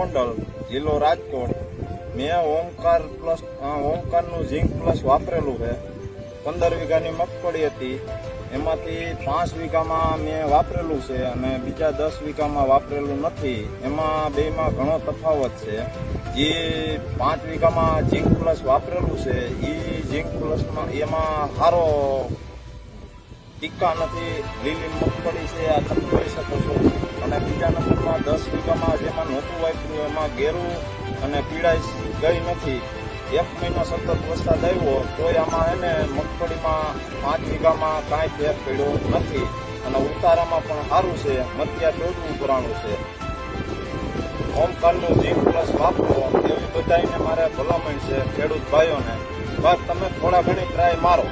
ગોંડલ, જિલ્લો રાજકોટ. મેં ઓમકારનું ઝીંક પ્લસ વાપરેલું છે. 15 વીઘાની મગફળી હતી, એમાંથી 5 વીઘામાં મેં વાપરેલું છે અને બીજા 10 વીઘામાં વાપરેલું નથી. એમાં બેમાં ઘણો તફાવત છે. જે 5 વીઘામાં ઝીંક પ્લસ વાપરેલું છે એ ઝીંક પ્લસમાં એમાં સારો ટીકા નથી. લીલી મગફળી છે, આ તમે જોઈ શકો છો. અને બીજા નંબરમાં 10 વીઘામાં જેમાં નહોતું વાપર્યું એમાં ગેરું અને પીળાઈ ગઈ નથી. 1 મહિનો સતત વરસાદ આવ્યો તોય આમાં એને મગફળીમાં 5 વીઘામાં કાંઈ ફેર પડ્યો નથી. અને ઉતારામાં પણ સારું છે, મધ્યા ટોડવું પુરાણું છે. ઓમકારનું ઝીંક પ્લસ વાપરો એવી બધાને મારે ભલામણ છે ખેડૂત ભાઈઓને. બસ તમે થોડા ઘણી ટ્રાય મારો.